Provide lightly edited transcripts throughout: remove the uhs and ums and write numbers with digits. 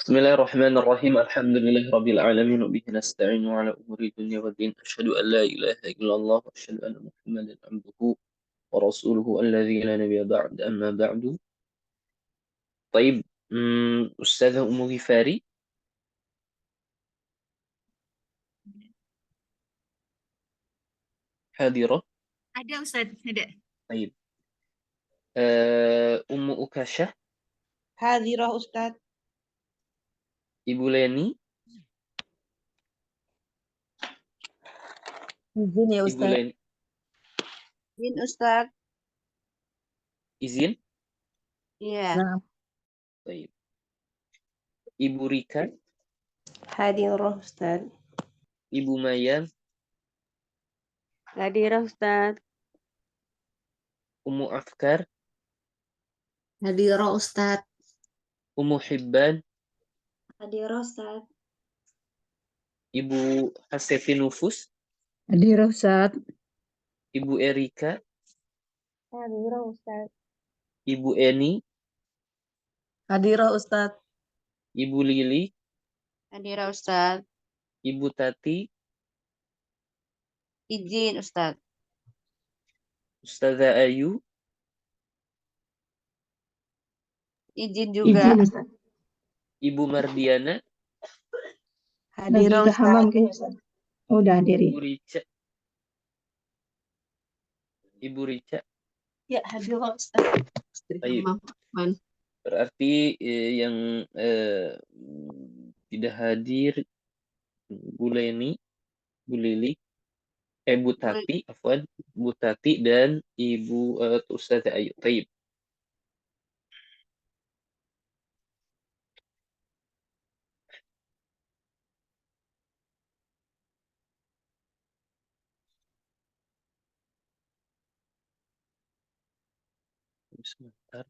Bismillahirrahmanirrahim. Alhamdulillahirabbil alamin wa bihi nasta'inu ala umuri dunya waddin. Asyhadu an la ilaha illallah wa asyhadu anna Muhammadan abduhu wa rasuluhu alladzi la nabiyya ba'd. Amma ba'du. Baik, Ustazah Ummu Ghifari hadirah. Ada Ustaz, ada. Baik. Ummu Ukashah, Hadirah Ustaz. Ibu Leni, Izin ya Ibu Ustaz. Leni, Izin Ustaz. izin. Iya. Nah. Baik. Ibu Rika, Hadirah Ustaz. Ibu Mayan, Hadirah Ustaz. Ummu Afkar, Hadirah Ustaz. Ummu Hibban, Hadirah Ustaz. Ibu Hasefi Nufus, Hadirah Ustaz. Ibu Erika, Hadirah Ustaz. Ibu Eni, Hadirah Ustaz. Ibu Lili, Hadirah Ustaz. Ibu Tati, Izin Ustaz. Ustazah Ayu, Izin juga. Ustaz. Ibu Mardiana, Hadirah Ustaz. Udah hadiri. Ibu Rica, Ibu Rica. Ya, hadirah Ustaz. Baik. Berarti yang tidak hadir Bu Leni, Bu Lili, Bu Tati, afwan, Bu Tati dan Ibu Ustazah Ayu. Baik. Sebentar.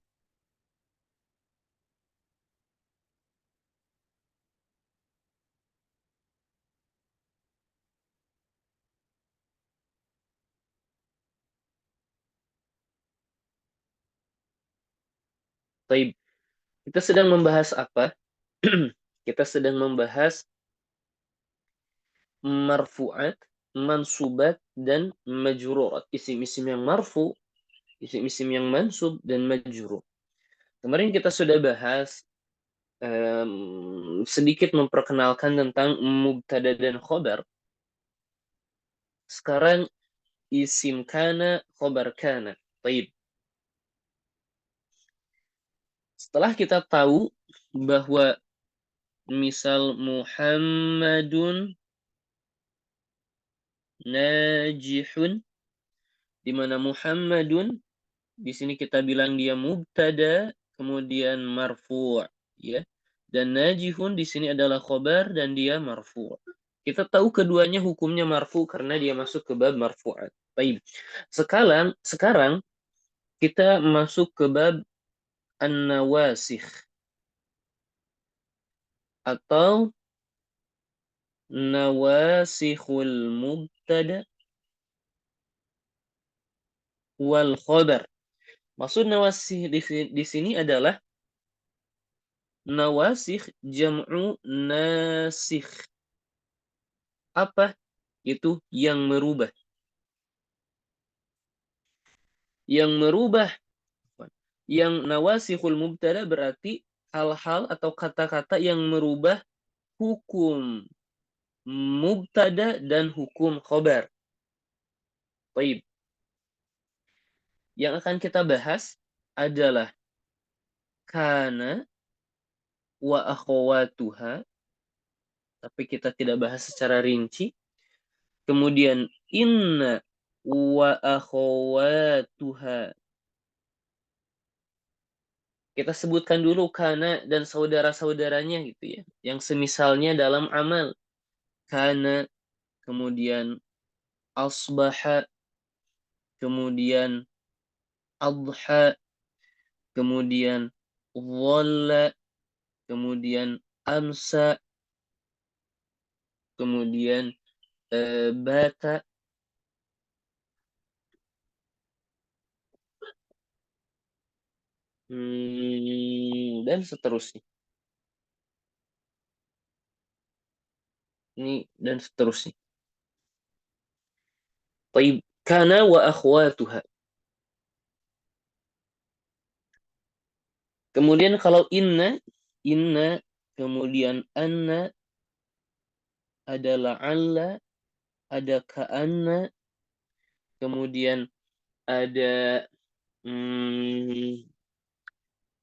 Baik. Kita sedang membahas apa? Kita sedang membahas marfu'at, mansubat, dan majrurat. Isim-isim yang marfu, isim-isim yang mansub, dan majrur. Kemarin kita sudah bahas sedikit memperkenalkan tentang mubtada dan khobar. Sekarang isim kana, khobar kana. Baik. Setelah kita tahu bahwa misal Muhammadun najihun, di mana Muhammadun di sini kita bilang dia mubtada kemudian marfu', ya. Dan najihun di sini adalah khobar dan dia marfu'. Kita tahu keduanya hukumnya marfu karena dia masuk ke bab marfu'at. Baik. Sekarang kita masuk ke bab an-nawasikh atau nawasikhul mubtada wal khobar. Maksud nawasikh di sini adalah nawasikh jam'u nasikh. Apa? Itu yang merubah. Yang merubah. Yang nawasikhul mubtada berarti hal-hal atau kata-kata yang merubah hukum mubtada dan hukum khobar. Baik. Yang akan kita bahas adalah kana wa akhawatuha, tapi kita tidak bahas secara rinci. Kemudian inna wa akhawatuha. Kita sebutkan dulu kana dan saudara-saudaranya gitu ya. Yang semisalnya dalam amal. Kana, kemudian asbaha, kemudian adha, kemudian dhalla, kemudian amsa, kemudian bata, dan seterusnya. Ini dan seterusnya. Taib kana wa akhwatuha. Kemudian kalau inna, kemudian anna, ada la'alla, ada ka'anna, kemudian ada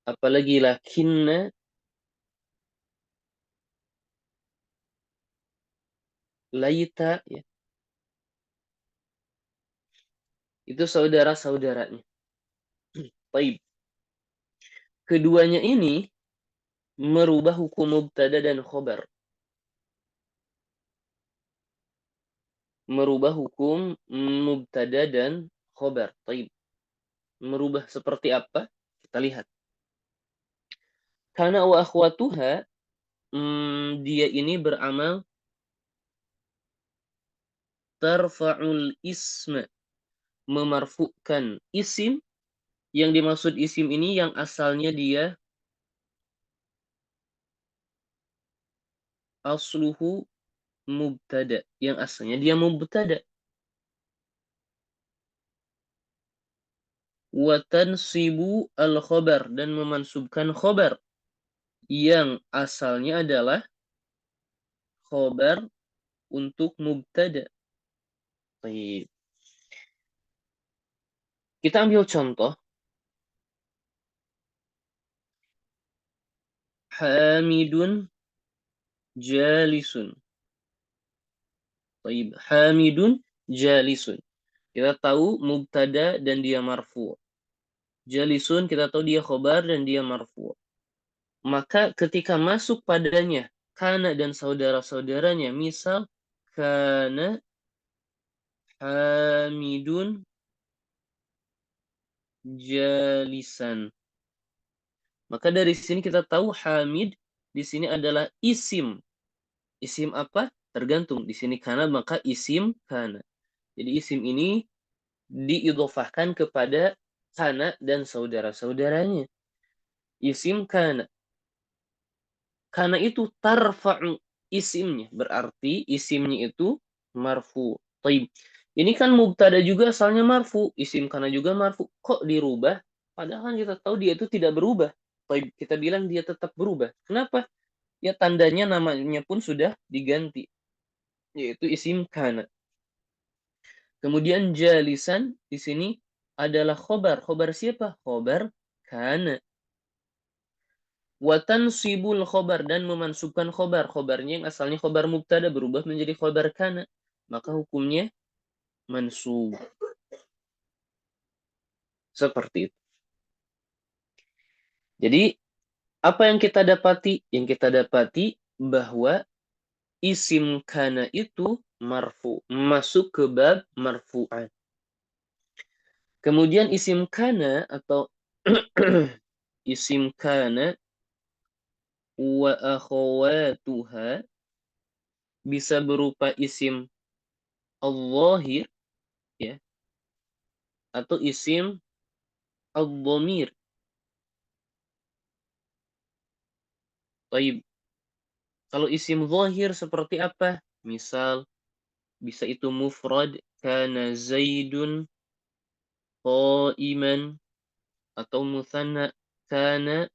apalagi lakinna, laita, ya. Itu saudara-saudaranya. Baik. Keduanya ini merubah hukum mubtada dan khobar. Merubah hukum mubtada dan khobar. Baik. Merubah seperti apa? Kita lihat. Karena wa akhwatuha, dia ini beramal tarfa'ul isma, memarfukan isim. Yang dimaksud isim ini yang asalnya dia asluhu mubtada, yang asalnya dia mubtada. Wa tansibu al-khobar, dan memansubkan khobar yang asalnya adalah khobar untuk mubtada. Baik. Kita ambil contoh. Hamidun jalisun. Baik. Hamidun jalisun. Kita tahu mubtada dan dia marfu. Jalisun kita tahu dia khobar dan dia marfu. Maka ketika masuk padanya kana dan saudara-saudaranya, misal kana hamidun jalisan. Maka dari sini kita tahu hamid di sini adalah isim. Isim apa? Tergantung. Di sini kana, maka isim kana. Jadi isim ini diidhofahkan kepada kana dan saudara-saudaranya. Isim kana. Kana itu tarfa'u isimnya. Berarti isimnya itu marfu. Taib. Ini kan mubtada juga asalnya marfu. Isim kana juga marfu. Kok dirubah? Padahal kita tahu dia itu tidak berubah. Taib. Kita bilang dia tetap berubah. Kenapa? Ya tandanya namanya pun sudah diganti. Yaitu isim kana. Kemudian jalisan di sini adalah khobar. Khobar siapa? Khobar kana. Watan sibul khobar, dan memansubkan khobar. Khobarnya yang asalnya khobar mubtada berubah menjadi khobar kana. Maka hukumnya mansub. Seperti itu. Jadi apa yang kita dapati? Yang kita dapati bahwa isim kana itu marfu. Masuk ke bab marfu'an. Kemudian isim kana atau isim kana wa akhawatuha bisa berupa isim al-zahir, ya, atau isim al-dhamir. Baik. Kalau isim zahir seperti apa? Misal bisa itu mufrad, kana zaidun qa'iman, atau mutsanna, kana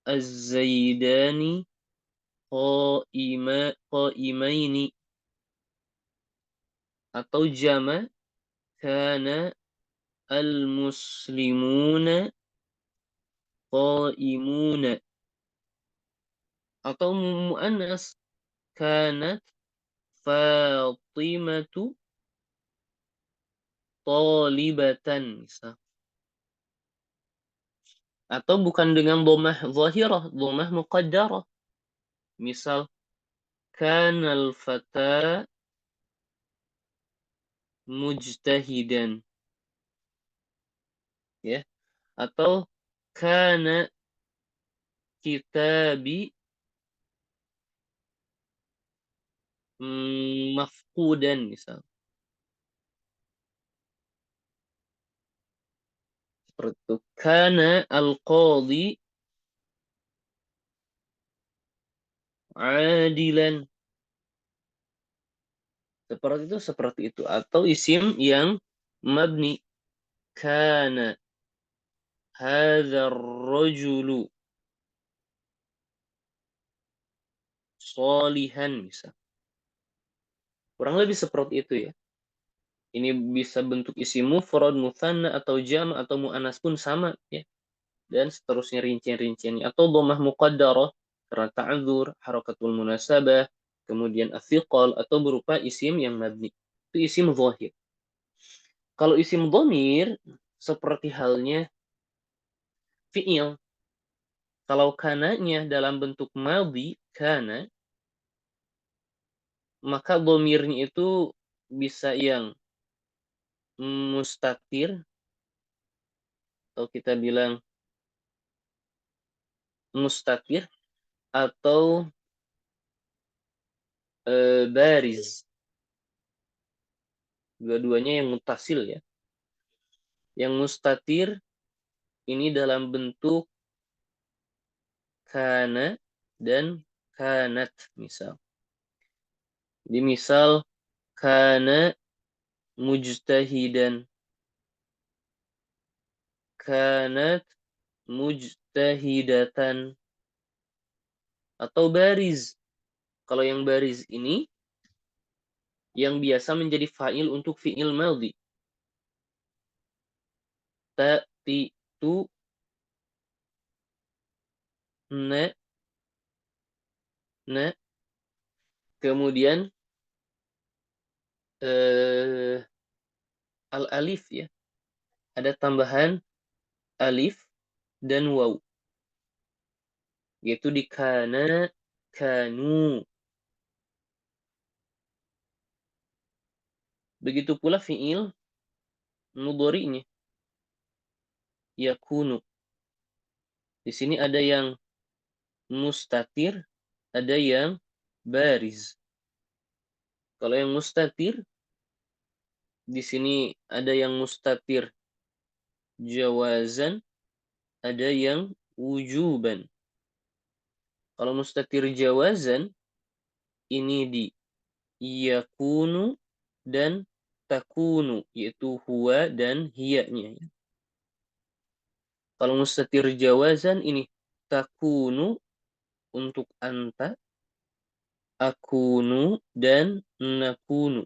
az-zaidani qa'imaini, atau jama, kana al-muslimuna qa'imuna, atau muannas, kanat Fatimatu talibatan, misal. Atau bukan dengan dhammah zahirah, dhammah muqaddarah. Misal kanal fata mujtahidan, ya. Atau kana kitabi mafqudan, misal. Seperti itu. Kana al-qadhi adilan. Seperti itu. Atau isim yang mabni. Kana hadzal rajulu sholihan misal. Kurang lebih seperti itu ya. Ini bisa bentuk isim mufrad, mutsanna atau jam' atau muannas pun sama ya. Dan seterusnya rincian-rinciannya. Atau dhammah muqaddarah karena ta'dzur, harakatul munasabah, kemudian athiqal atau berupa isim yang mabni. Itu isim zahir. Kalau isim dhamir seperti halnya fi'il. Kalau kananya dalam bentuk madhi, kana, maka dhamirnya itu bisa yang mustatir, atau kita bilang mustatir, atau bariz. Dua-duanya yang mutasil ya. Yang mustatir ini dalam bentuk kana dan kanat misal. Di misal kana mujtahidan, kanat mujtahidatan, atau bariz. Kalau yang bariz ini yang biasa menjadi fa'il untuk fi'il madhi. Ta'ti tu na na, kemudian al-alif ya. Ada tambahan alif dan waw. Yaitu di kana, kanu. Begitu pula fi'il mudhari'nya. Yakunu. Di sini ada yang mustatir, ada yang bariz. Kalau yang mustatir, di sini ada yang mustatir jawazan, ada yang wujuban. Kalau mustatir jawazan, ini di yakunu dan takunu, yaitu huwa dan hiya-nya. Kalau mustatir jawazan, ini takunu untuk anta, akunu, dan nakunu.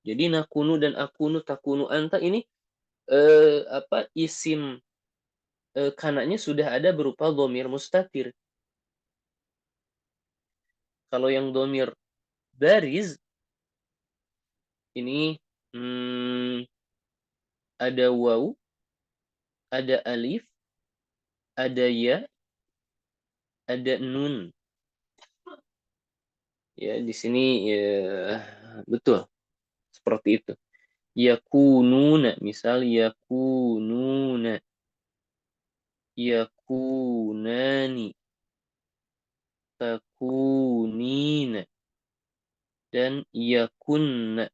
Jadi nakunu dan akunu, takunu, anta ini isim kananya sudah ada berupa dhamir mustatir. Kalau yang dhamir bariz ini ada waw, ada alif, ada ya, ada nun. Ya, di sini ya, betul seperti itu. Yakununa, misal yakununa, yakunani, takunina, dan yakunna.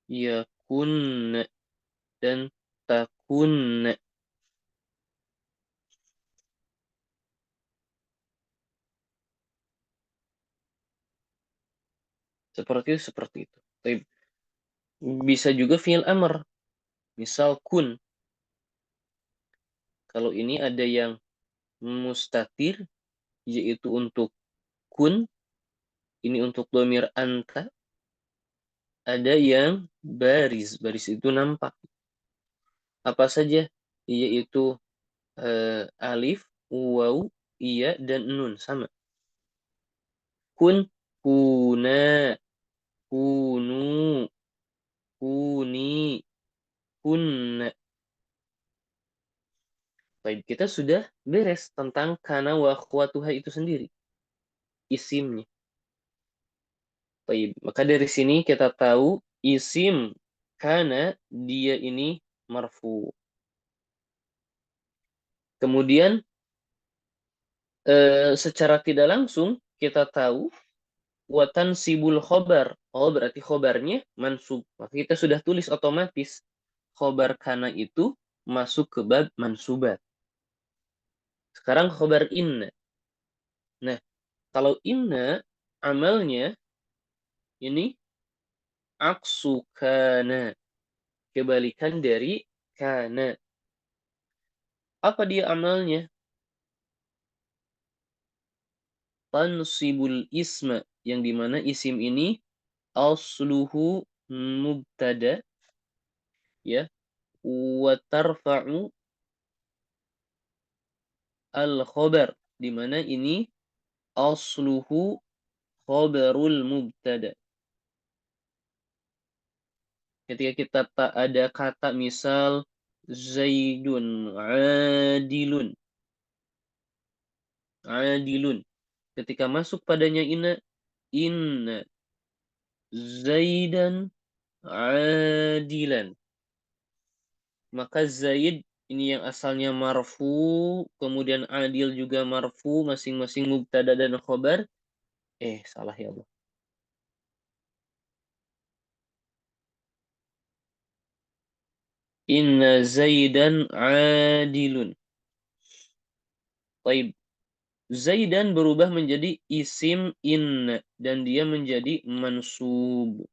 Yakunna dan takunna. Seperti itu. Bisa juga fi'il amr. Misal kun. Kalau ini ada yang mustatir, yaitu untuk kun. Ini untuk dhamir anta. Ada yang baris. Baris itu nampak. Apa saja? Yaitu alif, waw, iya, dan nun. Sama. Kun, kuna, kunu, kuni, kunna. Baik, kita sudah beres tentang kana wa akhwatuha itu sendiri. Isimnya. Baik, maka dari sini kita tahu isim kana dia ini marfu. Kemudian secara tidak langsung kita tahu watan sibul khobar. Oh, berarti khobarnya mansub. Maka kita sudah tulis otomatis khobar kana itu masuk ke bab mansubat. Sekarang khobar inna. Nah, kalau inna amalnya ini aksu kana, kebalikan dari kana. Apa dia amalnya? Tansibul isma, yang dimana isim ini asluhu mubtada, ya, wa tarfa'u al khobar, dimana ini asluhu khobarul mubtada. Ketika kita tak ada kata misal Zaidun adilun, adilun, ketika masuk padanya inna Zaidan adilan, maka Zaid ini yang asalnya marfu, kemudian adil juga marfu, masing-masing mubtada dan khobar. Salah ya Allah. Inna Zaidan adilun. Taib. Zaidan berubah menjadi isim inna dan dia menjadi mansub.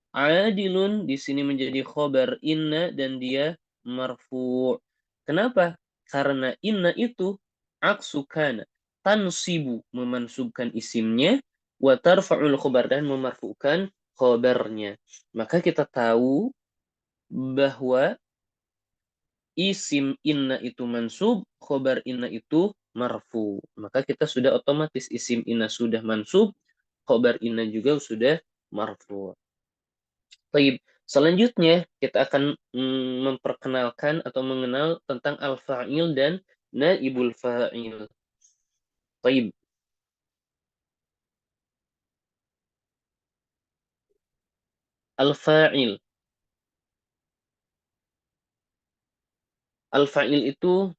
Adilun di sini menjadi khobar inna dan dia marfu. Kenapa? Karena inna itu aksu kana, tansibu, memansubkan isimnya, wa tarfa'ul khobar, dan memarfukan khobarnya. Maka kita tahu bahwa isim inna itu mansub, khobar inna itu marfu. Maka kita sudah otomatis isim inna sudah mansub, khobar inna juga sudah marfu. Baik, selanjutnya kita akan memperkenalkan atau mengenal tentang al-fa'il dan naibul fa'il. Baik. Al-fa'il. Al-fa'il itu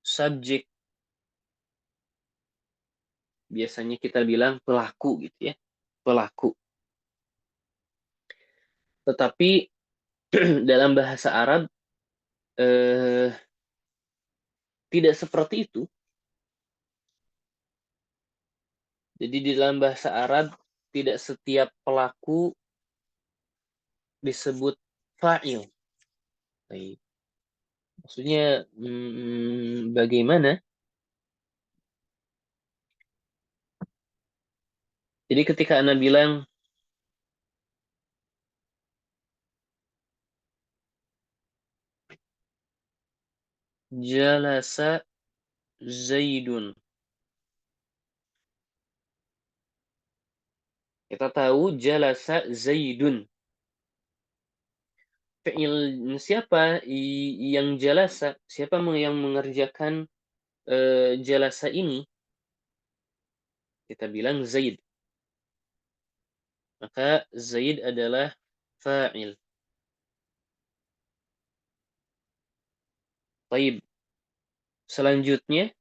subjek. Biasanya kita bilang pelaku gitu ya. Pelaku. Tetapi dalam bahasa Arab tidak seperti itu. Jadi di dalam bahasa Arab tidak setiap pelaku disebut fa'il. Baik. Maksudnya bagaimana? Jadi ketika Anda bilang jalasa Zaidun. Kita tahu jalasa Zaidun. Fi'il siapa yang jalasa? Siapa yang mengerjakan jalasa ini? Kita bilang Zaid. Maka Zaid adalah fa'il. Baik. Selanjutnya,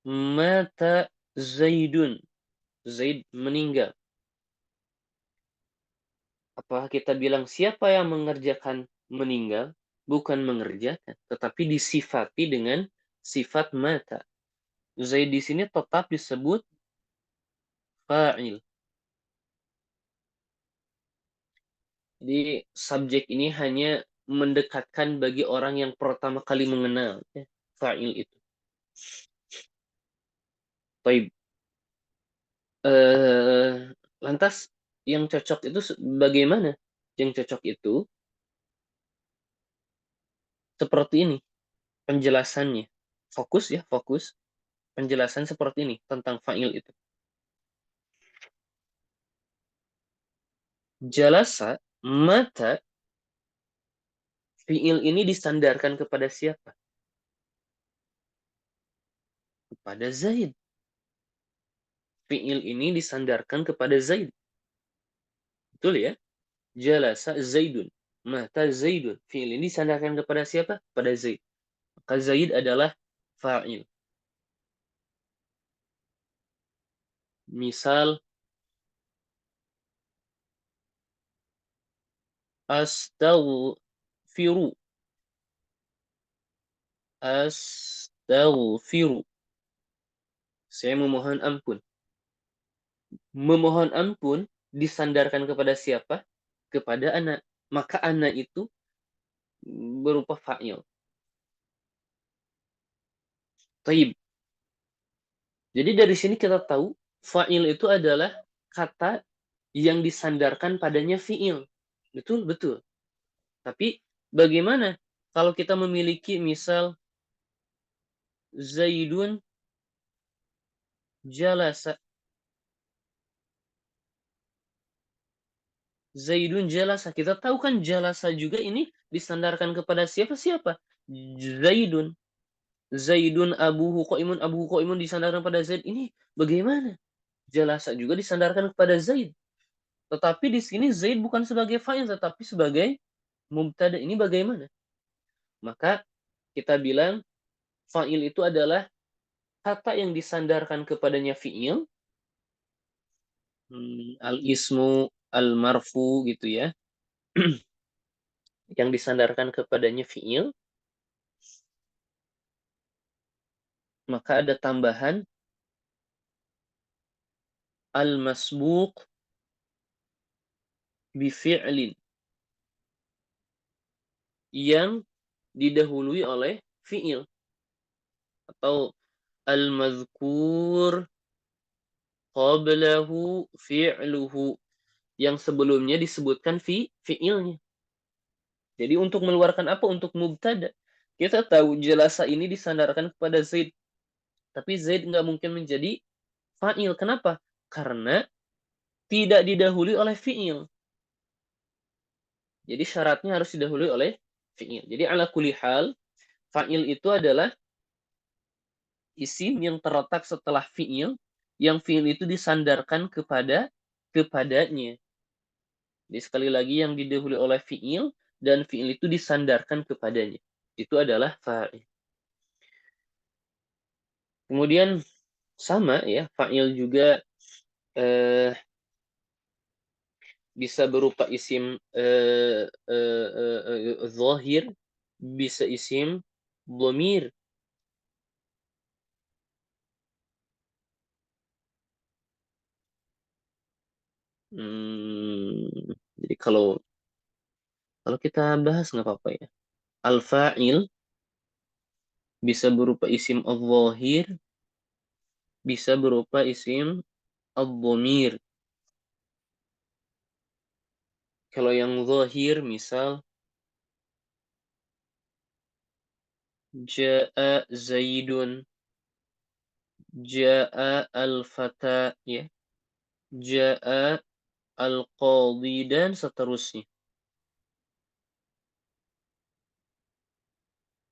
mata Zaidun. Zaid meninggal. Apakah kita bilang siapa yang mengerjakan meninggal? Bukan mengerjakan, tetapi disifati dengan sifat mata. Zaid di sini tetap disebut fa'il. Jadi subjek ini hanya mendekatkan bagi orang yang pertama kali mengenal fa'il itu. Baik. Lantas yang cocok itu bagaimana? Yang cocok itu seperti ini penjelasannya. Fokus ya, fokus. Penjelasan seperti ini tentang fa'il itu. Jalasa, mata, fi'il ini disandarkan kepada siapa? Kepada Zaid. Fi'il ini disandarkan kepada Zaid. Betul ya? Jalasa Zaidun. Mata Zaidun. Fi'il ini disandarkan kepada siapa? Pada Zaid. Maka Zaid adalah fa'il. Misal, astaghfiru. astaghfiru. Saya memohon ampun. Memohon ampun disandarkan kepada siapa? Kepada ana. Maka ana itu berupa fa'il. Taib. Jadi dari sini kita tahu fa'il itu adalah kata yang disandarkan padanya fi'il. Betul, betul. Tapi bagaimana kalau kita memiliki misal Zaidun jalasa. Zaidun jalasa. Kita tahu kan jalasa juga ini disandarkan kepada siapa-siapa? Zaidun. Zaidun abuhu qaimun disandarkan pada Zaid. Ini bagaimana? Jalasa juga disandarkan kepada Zaid. Tetapi di sini Zaid bukan sebagai fa'il tetapi sebagai mubtada. Ini bagaimana? Maka kita bilang fa'il itu adalah kata yang disandarkan kepadanya fi'il, al-ismu, al-marfu gitu ya, yang disandarkan kepadanya fi'il, maka ada tambahan al-masbuq bifi'lin yang didahului oleh fi'il atau al-mazkur qablahu fi'luhu yang sebelumnya disebutkan fi'ilnya. Jadi untuk mengeluarkan apa? Untuk mubtada. Kita tahu jalasa ini disandarkan kepada Zaid. Tapi Zaid nggak mungkin menjadi fa'il. Kenapa? Karena tidak didahului oleh fi'il. Jadi syaratnya harus didahului oleh fi'il. Jadi ala kulli hal, fa'il itu adalah isim yang terletak setelah fi'il, yang fi'il itu disandarkan kepadanya. Jadi sekali lagi yang didahului oleh fi'il, dan fi'il itu disandarkan kepadanya. Itu adalah fa'il. Kemudian sama ya, fa'il juga bisa berupa isim zahir, bisa isim dhamir. Jadi kalau kita bahas nggak apa-apa ya. Al-fa'il bisa berupa isim al-zahir, bisa berupa isim al-dhamir. Kalau yang zahir misal ja'a Zaidun, ja'a al-fata ya, ja'a al-qadhi dan seterusnya.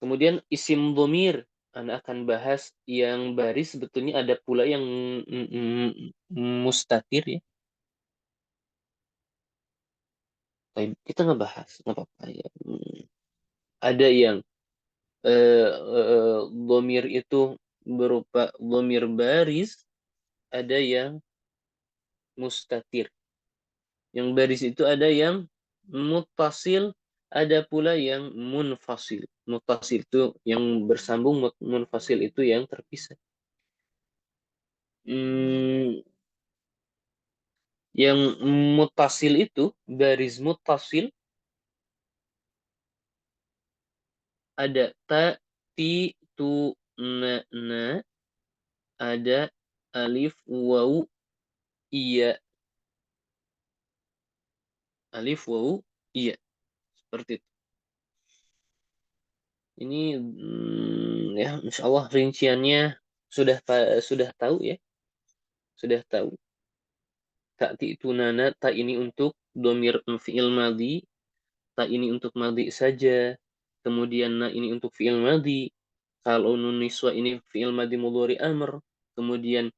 Kemudian isim dhamir, Anda akan bahas yang baris sebetulnya ada pula yang mustatir ya. Kita ngebahas, nggak apa-apa ya. Ada yang dhamir itu berupa dhamir baris, ada yang mustatir. Yang baris itu ada yang muttasil, ada pula yang munfasil. Muttasil itu yang bersambung, munfasil itu yang terpisah. Yang muttasil itu, baris muttasil, ada ta, ti, tu, na, na, ada alif, waw, iya. Alif, waw, iya. Seperti itu. Ini ya insya Allah rinciannya sudah tahu ya. Sudah tahu. Ta'ti itu nana, ta ini untuk domir fi'il madhi, ta ini untuk madhi saja. Kemudian na ini untuk fi'il madhi. Kalau nun niswa ini fi'il madhi mudhari amr. Kemudian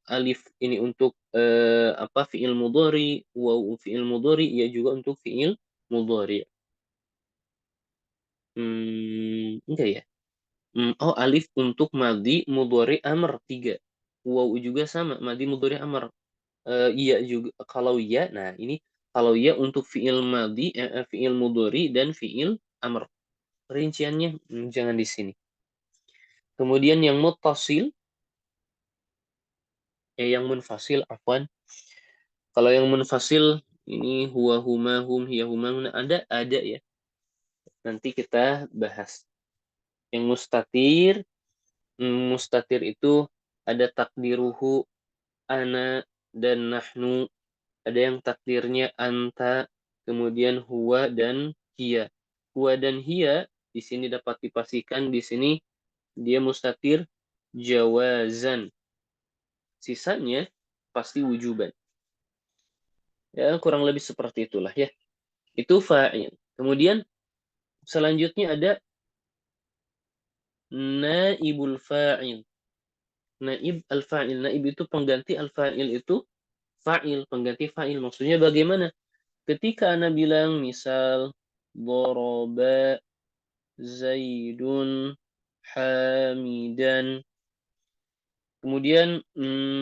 alif ini untuk fi'il mudhari, waw fi'il mudhari, ya juga untuk fi'il mudhari. Enggak ya? Alif untuk madhi mudhari amr 3. Waw juga sama, madhi mudhari amr. Iya juga. Kalau iya, nah ini kalau iya untuk fi'il madhi, fi'il mudhari dan fi'il amr. rinciannya jangan di sini. Kemudian yang muttasil, yang munfasil, afwan. Kalau yang munfasil ini huwa, huma, hum, hiya, huma, ada ya. Nanti kita bahas. Yang mustatir itu ada takdiruhu, ana, dan nahnu. Ada yang takdirnya anta, kemudian huwa dan hiya. Huwa dan hiya di sini dapat dipastikan di sini dia mustatir jawazan. Sisanya pasti wujuban. Ya, kurang lebih seperti itulah ya. Itu fa'il. Kemudian selanjutnya ada naibul fa'il. Naib al-fa'il. Naib itu pengganti al-fa'il itu fa'il, pengganti fa'il. Maksudnya bagaimana? Ketika Ana bilang misal doroba Zaidun Hamidan. Kemudian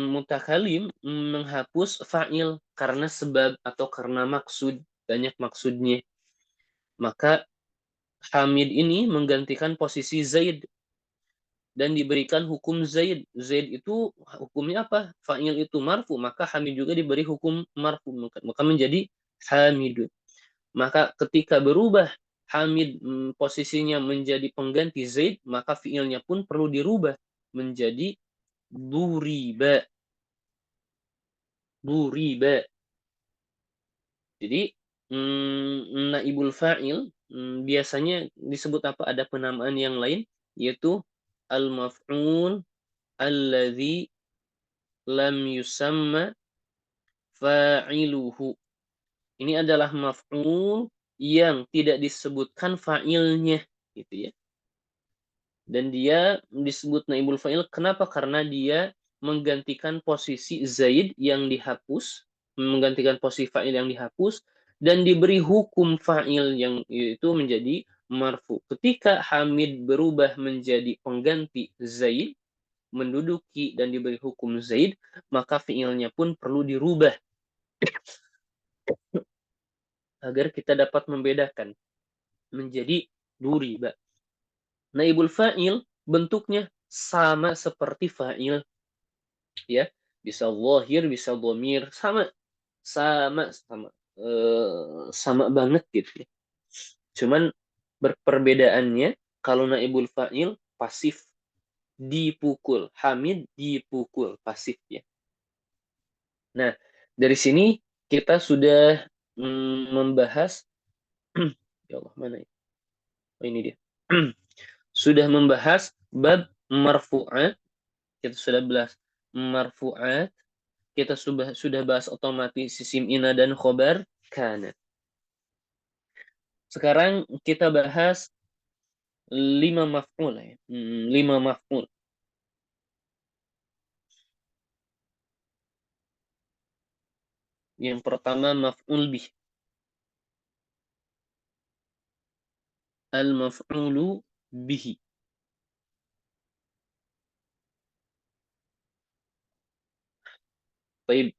mutakalim menghapus fa'il karena sebab atau karena maksud, banyak maksudnya. Maka Hamid ini menggantikan posisi Zaid dan diberikan hukum Zaid. Zaid itu hukumnya apa? Fa'il itu marfu, maka Hamid juga diberi hukum marfu, maka menjadi Hamidun. Maka ketika berubah Hamid posisinya menjadi pengganti Zaid, maka fiilnya pun perlu dirubah menjadi duriba. Duriba. Jadi naibul fa'il biasanya disebut apa? Ada penamaan yang lain, yaitu al-maf'ul alladzi lam yusamma fa'iluhu. Ini adalah maf'ul yang tidak disebutkan fa'ilnya, gitu ya. Dan dia disebut naibul fa'il kenapa? Karena dia menggantikan posisi Zaid yang dihapus, menggantikan posisi fa'il yang dihapus, dan diberi hukum fa'il yang itu menjadi marfu. Ketika Hamid berubah menjadi pengganti Zaid, menduduki dan diberi hukum Zaid, maka fi'ilnya pun perlu dirubah agar kita dapat membedakan menjadi duriba. Naibul fa'il bentuknya sama seperti fa'il, ya, bisa zahir, bisa dhamir, sama banget gitu ya. Cuman perbedaannya kalau naibul fa'il pasif, dipukul, Hamid dipukul, pasif ya. Nah, dari sini kita sudah membahas ya Allah, mana ya? Oh, ini dia. Sudah membahas bab marfu'at, kita sudah bahas marfu'at, kita sudah bahas otomatis isim ina dan khobar kana. Sekarang kita bahas 5 maf'ul ya. 5 maf'ul. Yang pertama maf'ul bih. Al-maf'ulu bihi. Baik.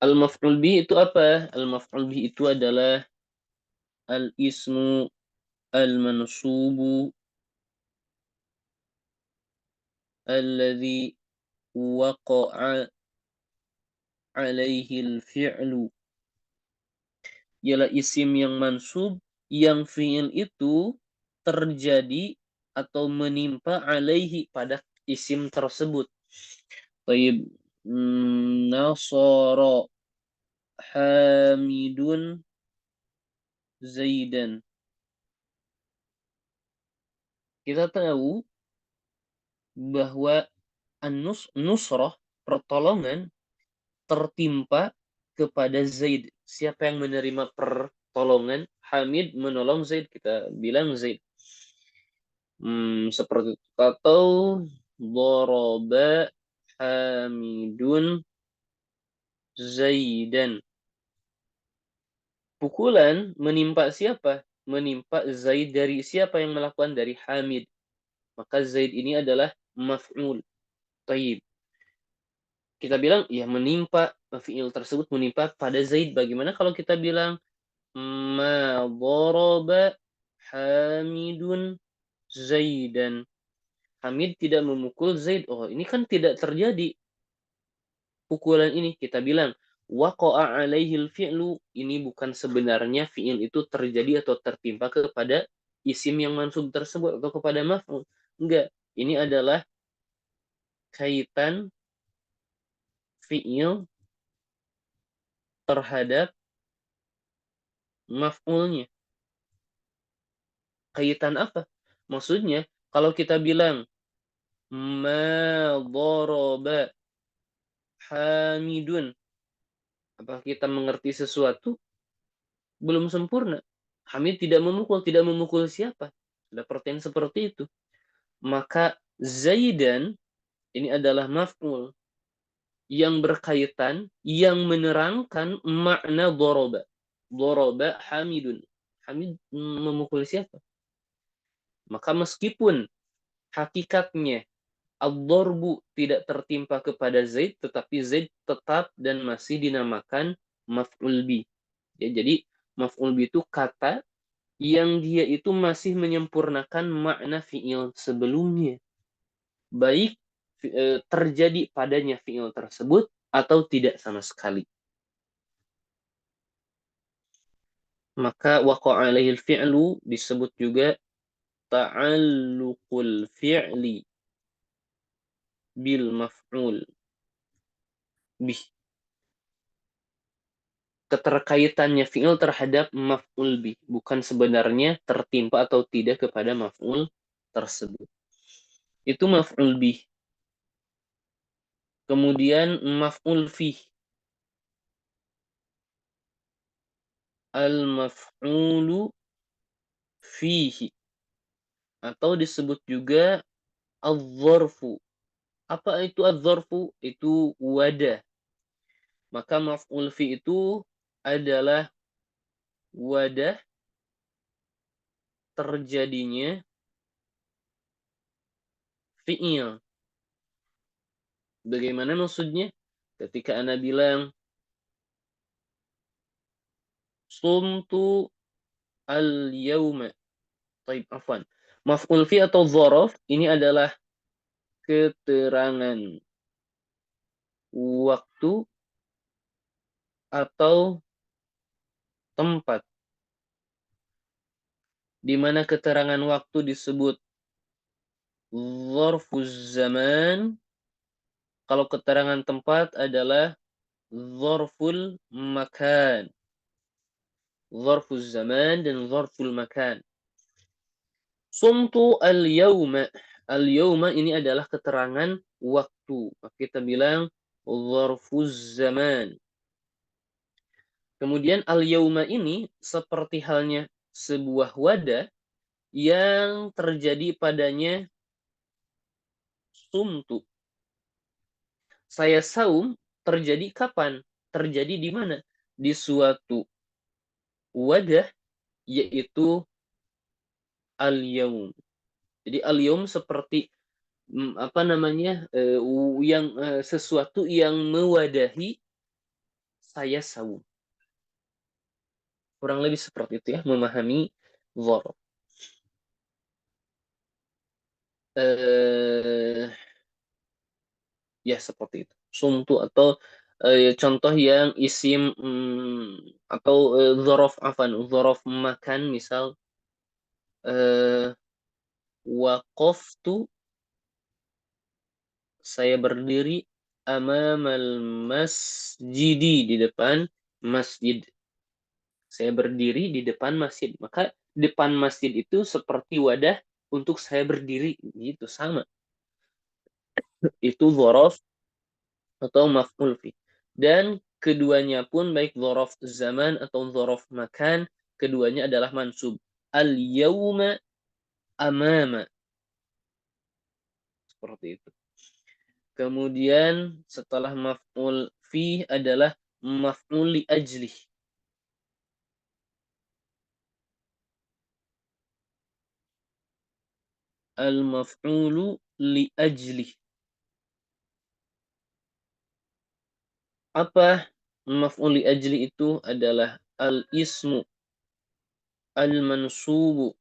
Al-maf'ul bih itu apa? Al-maf'ul bih itu adalah al-ismu al-mansubu alladhi waqa'a alaihi al-fi'lu. Ialah isim yang mansub yang fi'il itu terjadi atau menimpa alaihi pada isim tersebut. Baik, nasara hamidun zaidan. Kita tahu bahwa nusrah, pertolongan, tertimpa kepada Zaid. Siapa yang menerima pertolongan? Hamid menolong Zaid. Kita bilang Zaid. Seperti itu. Atau doroba Hamidun Zaidan. Pukulan menimpa siapa? Menimpa Zaid. Dari siapa yang melakukan? Dari Hamid. Maka Zaid ini adalah maf'ul. Taib. Kita bilang, ya menimpa, fi'il tersebut menimpa pada Zaid. Bagaimana kalau kita bilang, ma doroba Hamidun Zaidan. Hamid tidak memukul Zaid. Oh, ini kan tidak terjadi pukulan ini. Kita bilang waqa'a alaihil fi'lu. Ini bukan sebenarnya fi'il itu terjadi atau tertimpa kepada isim yang mansub tersebut atau kepada maf'ul. Enggak. Ini adalah kaitan fi'il terhadap maf'ulnya. Kaitan apa? Maksudnya, kalau kita bilang ma daraba Hamidun. Apakah kita mengerti sesuatu? Belum sempurna. Hamid tidak memukul siapa? Ada pertanyaan seperti itu. Maka Zaidan ini adalah maf'ul yang berkaitan, yang menerangkan makna doroba. Doroba Hamidun. Hamid memukul siapa? Maka meskipun hakikatnya ad-darbu tidak tertimpa kepada Zaid, tetapi Zaid tetap dan masih dinamakan maf'ul bi. Ya, jadi maf'ul bi itu kata yang dia itu masih menyempurnakan makna fi'il sebelumnya. Baik terjadi padanya fi'il tersebut atau tidak sama sekali. Maka waqa'a alaihil fi'lu disebut juga ta'alluqul fi'li bil maf'ul bih. Keterkaitannya fi'il terhadap maf'ul bih, bukan sebenarnya tertimpa atau tidak kepada maf'ul tersebut. Itu maf'ul bih. Kemudian maf'ul fih. Al-maf'ulu fihi. Atau disebut juga al-dzarfu. Apa itu al-dzarfu? Itu wadah. Maka maf'ul fi itu adalah wadah terjadinya fi'il. Bagaimana maksudnya? Ketika Anda bilang sumtu al-yauma. Taib, afwan. Maf'ul fi atau dzaraf ini adalah keterangan waktu atau tempat. Di mana keterangan waktu disebut dzarfuz zaman. Kalau keterangan tempat adalah dzarful makan. Dzarfuz zaman dan dzarful makan. Sumtu al-yauma. Al-yauma ini adalah keterangan waktu. Kita bilang dzarfuz zaman. Kemudian al-yauma ini seperti halnya sebuah wadah yang terjadi padanya sumtu. Saya saum terjadi kapan? Terjadi di mana? Di suatu wadah, yaitu al-yaum. Jadi al-yaum seperti apa namanya? Sesuatu yang mewadahi saya saum. Kurang lebih seperti itu ya, memahami dzarf. Ya seperti itu. Sumtu atau contoh yang isim atau dzaraf afan, dzaraf makan misal waqaftu, saya berdiri amamal masjidi, di depan masjid. Saya berdiri di depan masjid. Maka depan masjid itu seperti wadah untuk saya berdiri, gitu sama. Itu dzaraf atau maf'ul fi. Dan keduanya pun baik dzaraf zaman atau dzaraf makan, keduanya adalah mansub. Al-yauma amama. Seperti itu. Kemudian setelah maf'ul fi adalah maf'ul li ajlih. Al-maf'ulu li ajlih. Apa maf'ul li ajli itu? Adalah al-ismu al-mansubu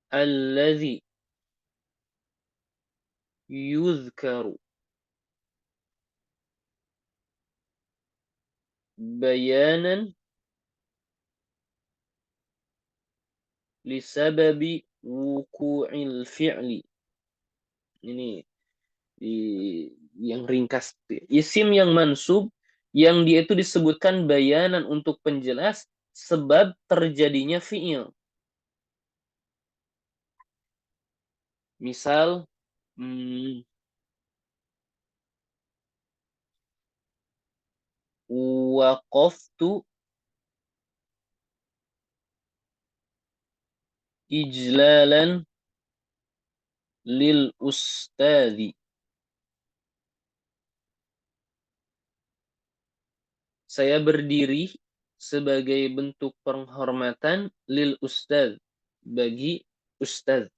alladzi yuzkaru bayanan lisababi wuku'il fi'li. Ini yang ringkas. Isim yang mansub yang dia itu disebutkan bayanan untuk penjelas sebab terjadinya fi'il. Misal waqaftu ijlalan lil ustadzi. Saya berdiri sebagai bentuk penghormatan lil ustadz, bagi ustadz.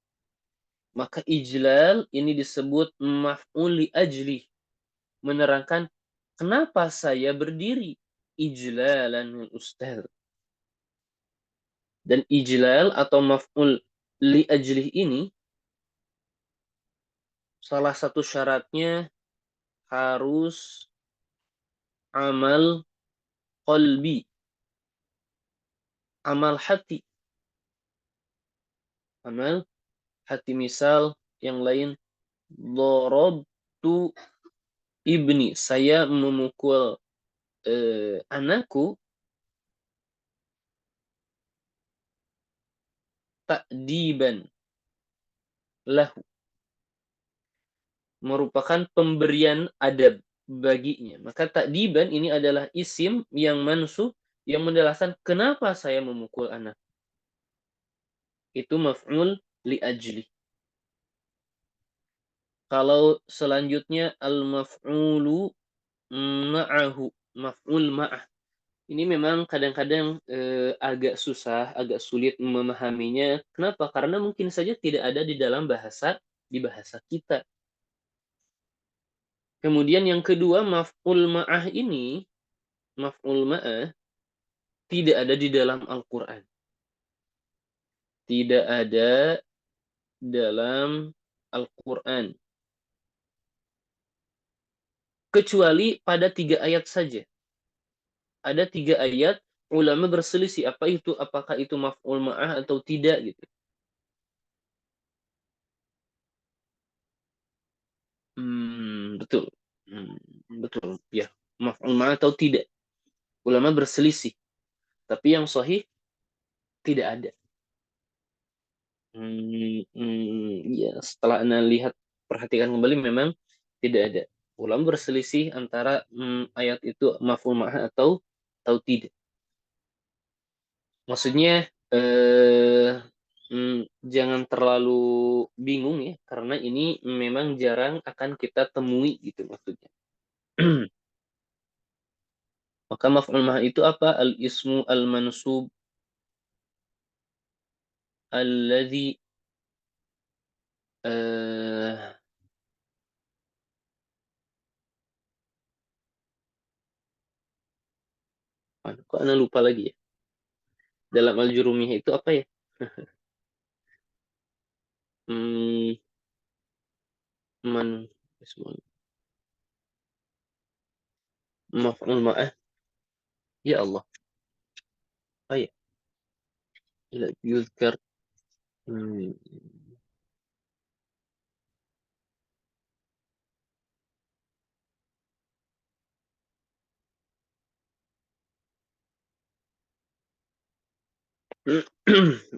Maka ijlal ini disebut maf'ul li ajli, menerangkan kenapa saya berdiri, ijlalan lil ustadz. Dan ijlal atau maf'ul li ajli ini salah satu syaratnya harus amal qalbi, amal hati. Amal hati. Misal yang lain, darabtu ibni, saya memukul anakku, ta'diban lahu, merupakan pemberian adab baginya. Maka ta'diban ini adalah isim yang mansub yang menjelaskan kenapa saya memukul anak. Itu maf'ul li ajli. Kalau selanjutnya al-maf'ulu ma'ahu, maf'ul ma'ah. Ini memang kadang-kadang agak susah, agak sulit memahaminya. Kenapa? Karena mungkin saja tidak ada di dalam bahasa kita. Kemudian yang kedua, maf'ul ma'ah ini, maf'ul ma'ah tidak ada di dalam Al-Qur'an. Tidak ada dalam Al-Qur'an. Kecuali pada 3 ayat saja. Ada 3 ayat, ulama berselisih apakah itu maf'ul ma'ah atau tidak gitu. Betul. Betul. Ya, maf'ul ma'ah atau tidak. Ulama berselisih. Tapi yang sahih tidak ada. Ya, setelah Anda lihat, perhatikan kembali, memang tidak ada. Ulama berselisih antara ayat itu maf'ul ma'ah atau tidak. Maksudnya jangan terlalu bingung ya, karena ini memang jarang akan kita temui gitu maksudnya. Maka maf'ul ma'ah itu apa? Al-ismu al-mansub alladzi kok Anda lupa lagi ya? Dalam al-jurumiyah itu apa ya? Maf'ul ma'ah. Ya Allah. Oh ya. La yuzkar.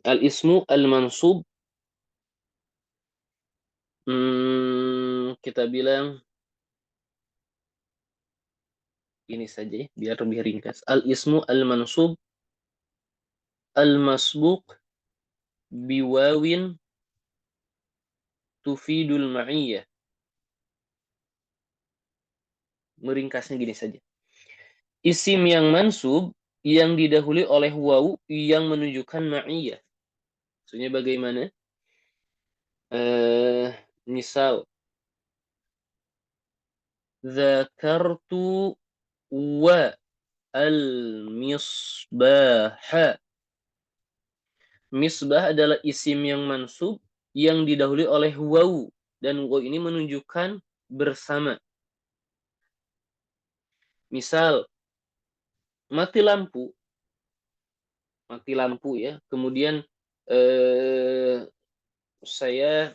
Al-ismu al-mansub. Kita bilang ini saja ya, biar lebih ringkas. Al-ismu al-mansub al-masbuq biwawin tufidul ma'iyah. Meringkasnya gini saja. Isim yang mansub yang didahului oleh waw yang menunjukkan ma'iyah. Maksudnya bagaimana? Misal, Zakartu wa al-misbaha. Misbah adalah isim yang mansub yang didahului oleh waw, dan waw ini menunjukkan bersama. Misal mati lampu ya. Kemudian saya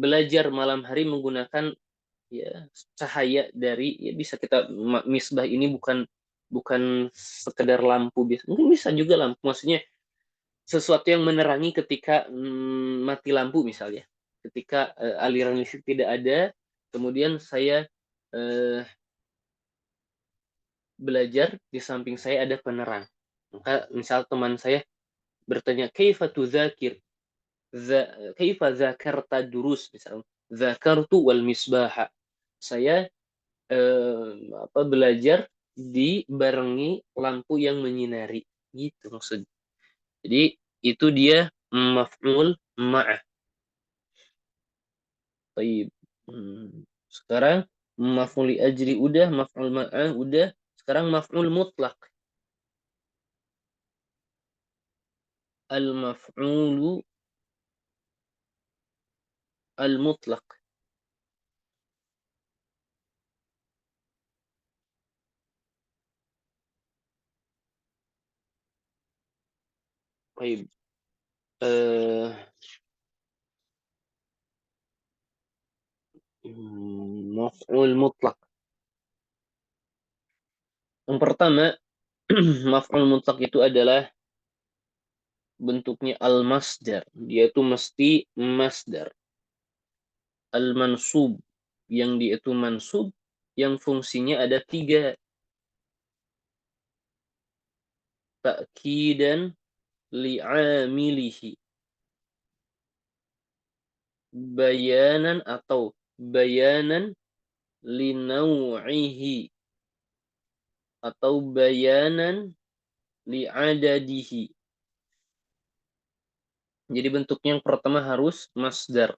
belajar malam hari menggunakan ya cahaya dari, ya bisa kita misbah ini bukan sekedar lampu biasa, mungkin bisa juga lampu, maksudnya sesuatu yang menerangi ketika mati lampu misalnya, ketika aliran listrik tidak ada, kemudian saya belajar, di samping saya ada penerang, maka misal teman saya bertanya kaifa tudzakir, kaifa dzakarta durus, misalnya dzakartu wal misbaha, saya belajar dibarengi lampu yang menyinari, gitu maksudnya. Jadi itu dia maf'ul ma'ah. Baik. Sekarang maf'ul li ajri udah, maf'ul ma'ah udah, sekarang maf'ul mutlak. Al-maf'ulu al-mutlak. Baik. Maf'ul mutlak. Yang pertama, maf'ul mutlak itu adalah bentuknya al-masdar. Dia itu mesti masdar. Al-mansub, yang dia itu mansub, yang fungsinya ada 3. Ta'kidan li'amilihi. Bayanan atau bayanan linaw'ihi. Atau bayanan li'adadihi. Jadi bentuknya yang pertama harus masdar.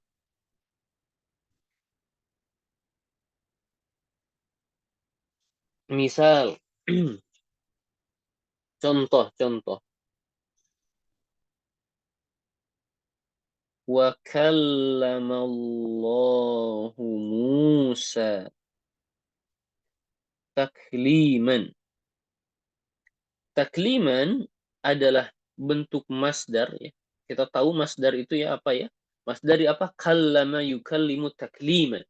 Misal, contoh. Wa kallamallahu Musa takliman. Takliman adalah bentuk masdar ya. Kita tahu masdar itu ya apa ya? Masdar apa? Kallama yukallimu takliman.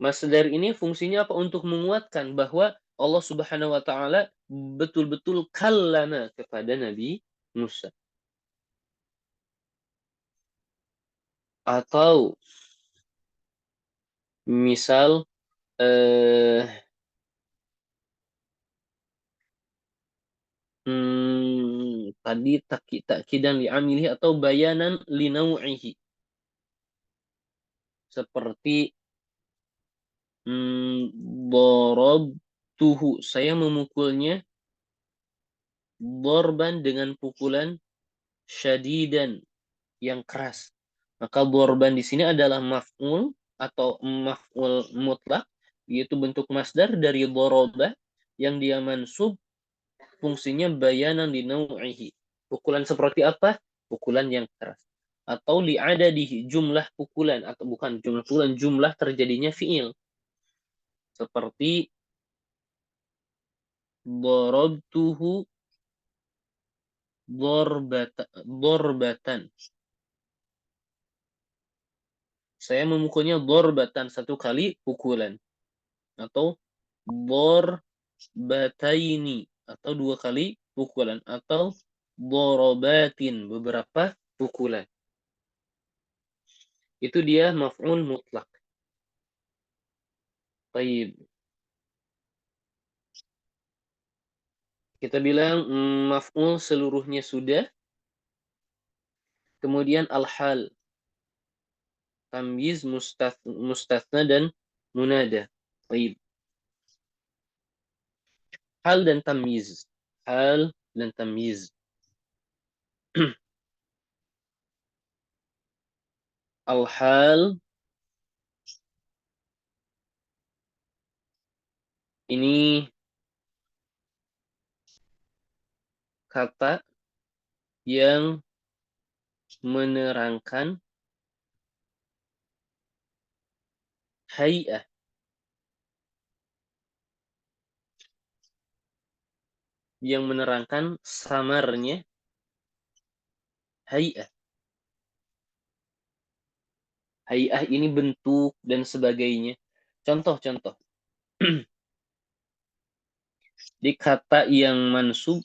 Masdar ini fungsinya apa? Untuk menguatkan bahwa Allah Subhanahu wa taala betul-betul kallama kepada Nabi Musa. Atau misal tadi takidan li'amilihi atau bayanan linau'ihi. Seperti darabtuhu, saya memukulnya, dorban dengan pukulan, syadidan yang keras. Maka dorban di sini adalah maf'ul atau maf'ul mutlak, yaitu bentuk masdar dari doroba yang dia mansub, fungsinya bayanan linau'ihi. Pukulan seperti apa? Pukulan yang keras. Atau li'adadihi, jumlah pukulan, atau bukan jumlah pukulan, jumlah terjadinya fi'il. Seperti darabtuhu dorbatan. Saya memukulnya dorbatan, satu kali pukulan. Atau dorbataini, atau 2 kali pukulan. Atau dorobatin, beberapa pukulan. Itu dia maf'ul mutlak. Baik. Kita bilang maf'ul seluruhnya sudah. Kemudian al-hal. Tamyiz, mustathna, dan munada. Baik. Hal dan tamyiz. Hal dan tamyiz. Al-hal ini kata yang menerangkan hay'ah. Yang menerangkan samarnya hay'ah. Hay'ah ini bentuk dan sebagainya. Contoh-contoh. Di kata yang mansub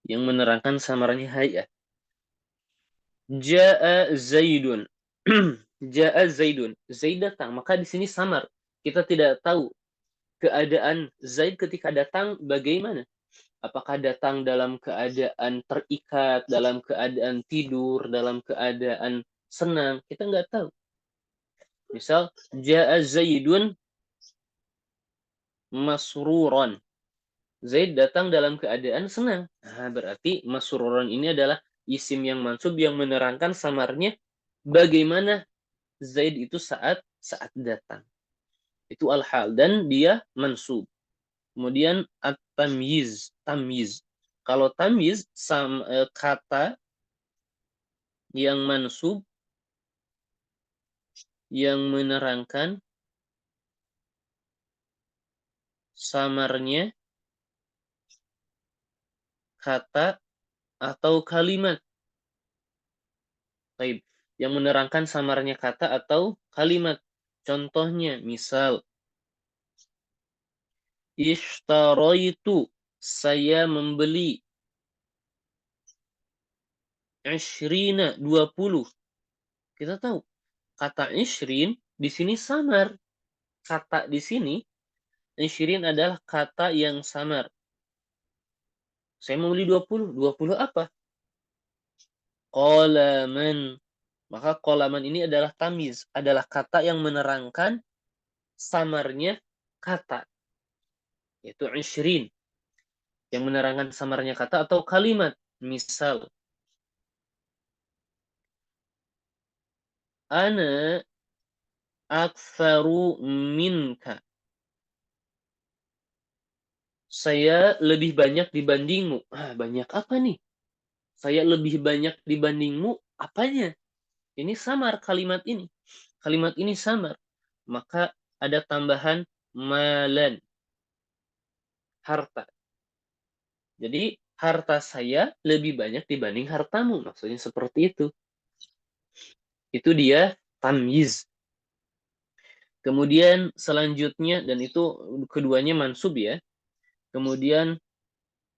yang menerangkan samarnya hay'ah. Ja'a Zaidun. Ja'a Zaidun. Zaid datang, maka di sini samar. Kita tidak tahu keadaan Zaid ketika datang bagaimana. Apakah datang dalam keadaan terikat, dalam keadaan tidur, dalam keadaan senang, kita nggak tahu. Misal, Ja'a Zaidun masruron. Zaid datang dalam keadaan senang. Nah, berarti masruron ini adalah isim yang mansub yang menerangkan samarnya bagaimana Zaid itu saat datang. Itu al-hal dan dia mansub. Kemudian at-tamyiz, tamyiz. Kalau tamyiz kata yang mansub yang menerangkan samarnya kata atau kalimat. Baik, yang menerangkan samarnya kata atau kalimat. Contohnya, misal ishtaraitu, saya membeli 20. Kita tahu kata ishrin di sini samar. Kata di sini ishrin adalah kata yang samar. Saya mau beli 20. 20 apa? Qalaman. Maka qalaman ini adalah tamiz, adalah kata yang menerangkan samarnya kata, yaitu ishrin, yang menerangkan samarnya kata atau kalimat. Misal, ana aktsaru minka. Saya lebih banyak dibandingmu. Banyak apa nih? Saya lebih banyak dibandingmu, apanya? Ini samar kalimat ini. Kalimat ini samar. Maka ada tambahan malan, harta. Jadi harta saya lebih banyak dibanding hartamu. Maksudnya seperti itu. Itu dia tamyiz. Kemudian selanjutnya, dan itu keduanya mansub ya. Kemudian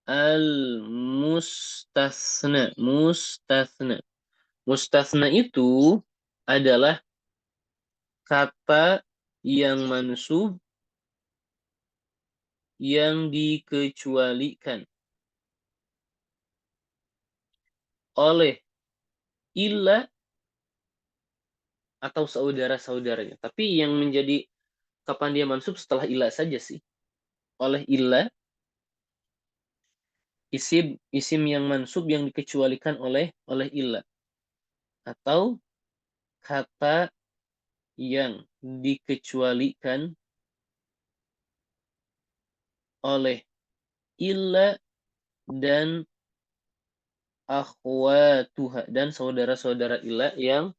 al-mustasna. Mustasna. Mustasna itu adalah kata yang mansub yang dikecualikan oleh illa atau saudara-saudaranya. Tapi yang menjadi kapan dia mansub setelah illa saja sih. Oleh illa, isim yang mansub yang dikecualikan oleh illa. Atau kata yang dikecualikan oleh illa dan akhwatuha, dan saudara-saudara illa yang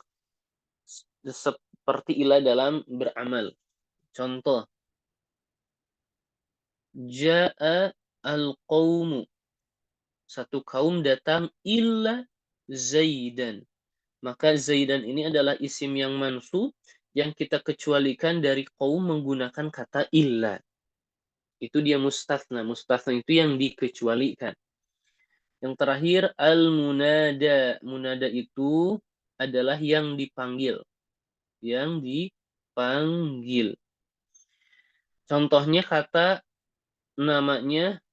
seperti illa dalam beramal. Contoh, ja'a al-qawmu, satu kaum datang, illa Zaidan. Maka Zaidan ini adalah isim yang mansub yang kita kecualikan dari kaum menggunakan kata illa. Itu dia mustathna. Mustathna itu yang dikecualikan. Yang terakhir, al-munada. Munada itu adalah yang dipanggil. Yang dipanggil. Contohnya kata namanya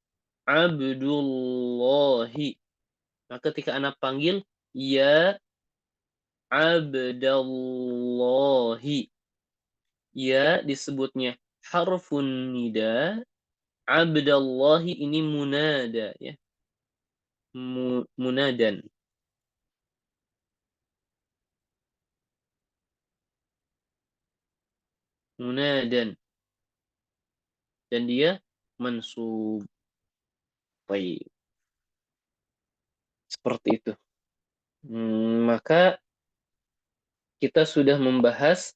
Abdullahi. Maka ketika anak panggil, ya Abdallahi. Ya disebutnya harfun nida. Abdallahi ini munada ya. Munadan. Munadan. Dan dia mansub. Baik. Seperti itu. Maka kita sudah membahas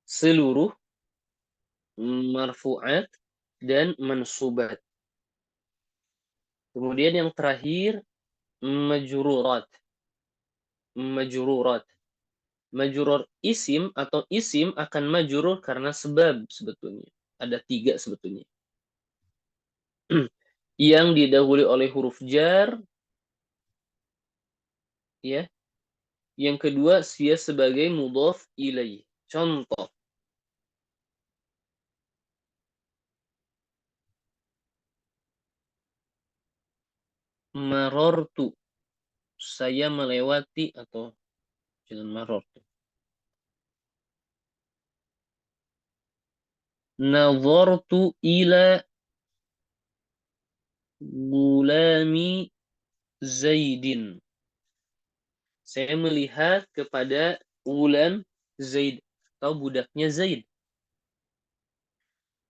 seluruh marfu'at dan mansubat. Kemudian yang terakhir majrurat. Majrurat. Majrur isim atau isim akan majrur karena sebab sebetulnya. Ada 3 sebetulnya. Yang didahului oleh huruf jar, ya. Yang kedua, dia sebagai mudhaf ilaih. Contoh. Marortu. Saya melewati atau jalan marortu. Nazartu ila gulami Zaidin. Saya melihat kepada gulam Zaid atau budaknya Zaid.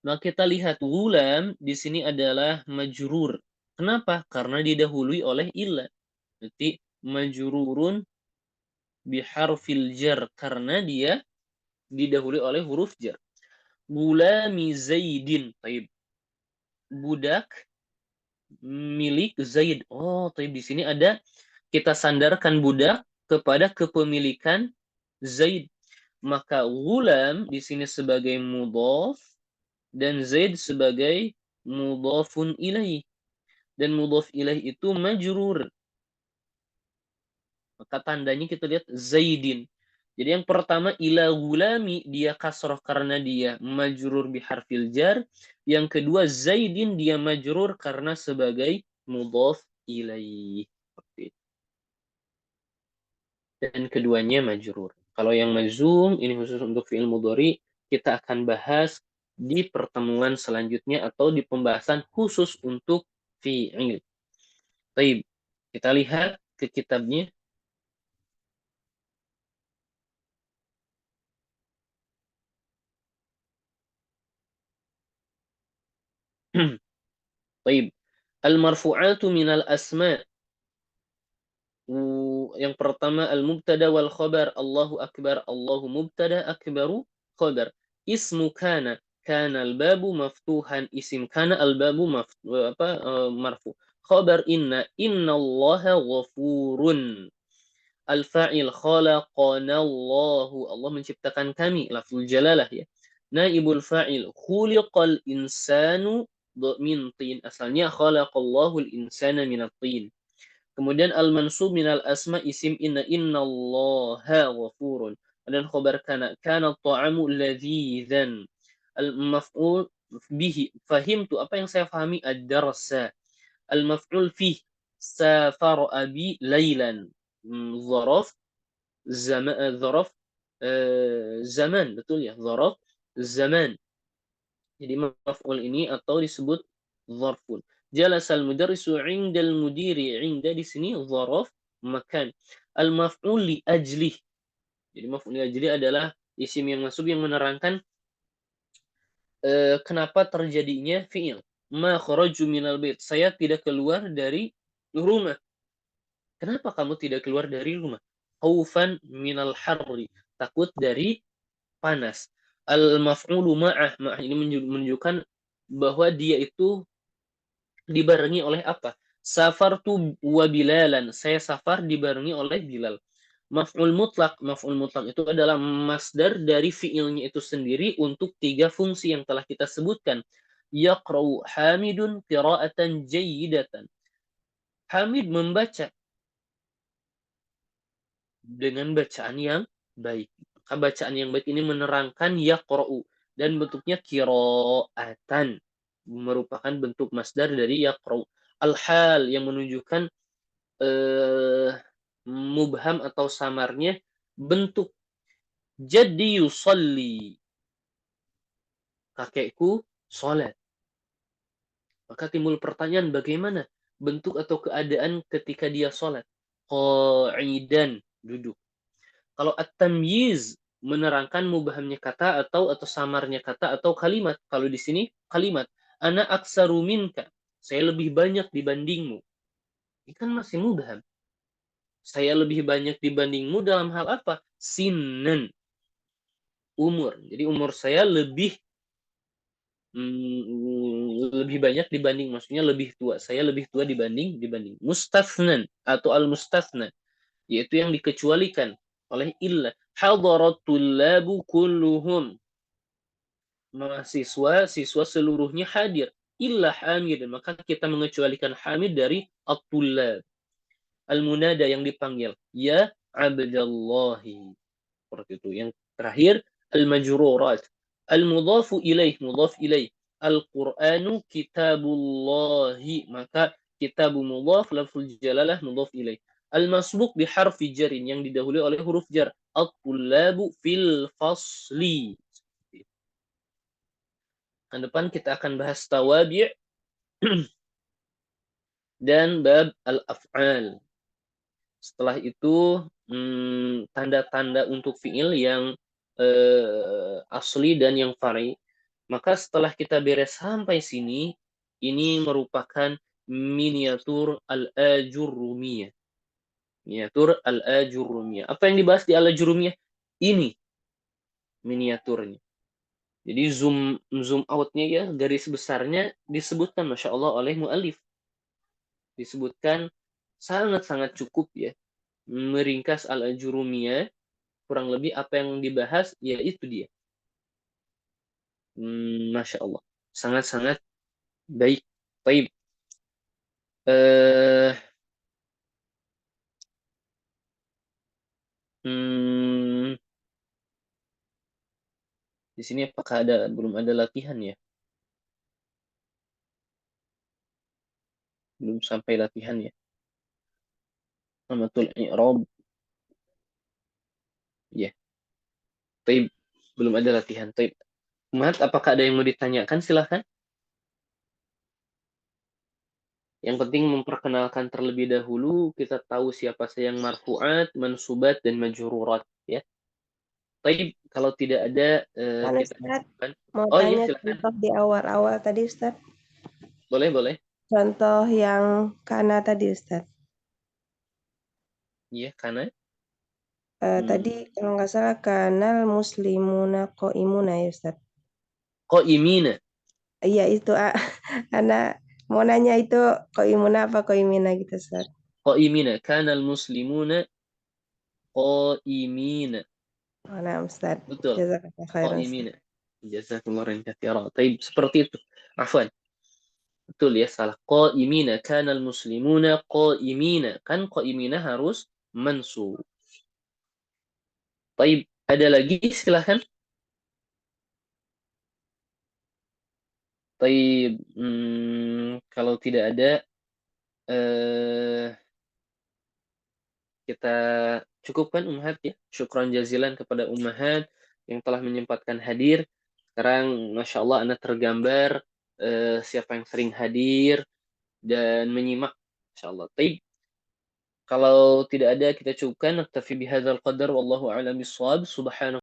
Nah, kita lihat gulam di sini adalah majrur. Kenapa? Karena didahului oleh illa. Berarti majrurun biharfil jar karena dia didahului oleh huruf jar. Gulami Zaidin. Taib. Budak milik Zaid. Oh, taib di sini ada kita sandarkan budak kepada kepemilikan Zaid. Maka gulam di sini sebagai mudhaf dan Zaid sebagai mudhafun ilaih. Dan mudhaf ilaih itu majrur. Maka tandanya kita lihat Zaidin. Jadi yang pertama ila gulami dia kasroh karena dia majrur biharfil jar. Yang kedua Zaidin dia majrur karena sebagai mudhaf ilaih. Dan keduanya majrur. Kalau yang majzum ini khusus untuk fi'il mudhari kita akan bahas di pertemuan selanjutnya atau di pembahasan khusus untuk fi'il. Baik, kita lihat ke kitabnya. Baik. Al-marfu'atu minal asma'. Yang pertama al-mubtada wal khabar. Allahu akbar, Allahu mubtada, akbaru khabar. Ismu kana, kana al-babu maftuhan. Isim kana al-babu marfu. Khabar inna allaha ghafurun. Al-fa'il khalaqana Allahu. Allah menciptakan kami. Lafzul jalalah ya. Naibul fa'il khuliqal insanu min tin. Asalnya khalaqallahu al-insana min at-tin. Kemudian al-mansub minal asma isim inna allaha ghafurun. Dan khabar kana ta'amu ladhidzan. Al-maf'ul bihi fahimtu apa yang saya fahami ad-darsa. Al-maf'ul fih safar abi lailan. Zaraf zaman betul ya, zaraf zaman. Jadi maf'ul ini atau disebut zarfun. Jalasal mudarrisu 'indal mudiri. 'Inda di sini zaraf makan. Al-maf'ul li ajlih. Jadi maf'ul li ajlih adalah isim yang masuk yang menerangkan kenapa terjadinya fi'il. Ma kharaju minal bait. Saya tidak keluar dari rumah. Kenapa kamu tidak keluar dari rumah? Khaufan minal harri. Takut dari panas. Al-maf'ulu ma'ah. Ma'ah ini menunjukkan bahwa dia itu dibarengi oleh apa? Safartu wa bilalan. Saya safar dibarengi oleh Bilal. Maf'ul mutlak. Maf'ul mutlak itu adalah masdar dari fi'ilnya itu sendiri untuk 3 fungsi yang telah kita sebutkan. Yaqra'u hamidun qira'atan jayyidatan. Hamid membaca dengan bacaan yang baik. Maka bacaan yang baik ini menerangkan yaqra'u dan bentuknya qira'atan. Merupakan bentuk masdar dari yaqra'u. Al-hal yang menunjukkan mubham atau samarnya bentuk. Jadi yusalli. Kakekku sholat. Maka timbul pertanyaan bagaimana bentuk atau keadaan ketika dia sholat. Qa'idan, duduk. Kalau at-tamyiz menerangkan mubhamnya kata atau samarnya kata atau kalimat. Kalau di sini kalimat. Ana aksaru minka. Saya lebih banyak dibandingmu. Ini kan masih mubham. Saya lebih banyak dibandingmu dalam hal apa? Sinan. Umur. Jadi umur saya lebih banyak dibanding, maksudnya lebih tua. Saya lebih tua dibanding. Mustafnan atau al-mustafna, yaitu yang dikecualikan oleh illa. Hadaratul labu kulluhum. Mahasiswa, siswa seluruhnya hadir. Illa hamid. Maka kita mengecualikan hamid dari at-tullab. Al-munada yang dipanggil. Ya abdallahi. Seperti itu. Yang terakhir, al-majrurat. Al-mudhafu ilaih. Mudhaf ilaih. Al-Qur'anu kitabullahi. Maka kitabu mudhaf, lafzul jalalah mudhaf ilaih. Al-masbuq biharfi jarin. Yang didahului oleh huruf jar. At-tullabu fil fasli. Ke depan kita akan bahas tawabi' dan bab al-af'al. Setelah itu tanda-tanda untuk fi'il yang asli dan yang fari. Maka setelah kita beres sampai sini, ini merupakan miniatur al-ajurrumiyah. Miniatur al-ajurrumiyah. Apa yang dibahas di al-ajurrumiyah? Ini miniaturnya. Jadi zoom out-nya ya, garis besarnya disebutkan Masya Allah oleh mu'alif. Disebutkan sangat-sangat cukup ya. Meringkas al-ajurumiyah, kurang lebih apa yang dibahas, ya itu dia. Masya Allah. Sangat-sangat baik. Baik. Di sini apakah belum ada latihan ya? Belum sampai latihan ya. Amatul i'rab. Ya. Baik. Belum ada latihan. Baik. Mat, apakah ada yang mau ditanyakan? Silahkan. Yang penting memperkenalkan terlebih dahulu, kita tahu siapa saja yang marfu'at, mansubat, dan majrurat. Ya. Baik, kalau tidak ada, kita Ustaz, mau oh iya, tanya silakan. contoh di awal-awal tadi Ustaz. Boleh. Contoh yang kana tadi Ustaz. Iya, karena Tadi kalau nggak salah kanal muslimuna qaimuna ya Ustaz. qaimina. Iya itu anak mau nanya itu qaimuna apa qaimina gitu Ustaz. Qaimina, kanal muslimuna qaimina. Oh, nah Ustaz. Betul. Jazakallah khairan Ustaz. Qaimina. Jazakumullah khairan. Baik, seperti itu. Afwan. Betul ya, salah. Qaimina, kanal muslimuna qaimina. Kan qaimina harus mansub. Baik, ada lagi silahkan. Baik, kalau tidak ada, kita cukupkan Ummahat ya. Syukran jazilan kepada Ummahat yang telah menyempatkan hadir. Sekarang Masya Allah Anda tergambar siapa yang sering hadir dan menyimak. Masya Allah. Baik. Kalau tidak ada kita cukupkan. Naktafi bihadzal qadar wallahu a'lam bissawab. Subhanahu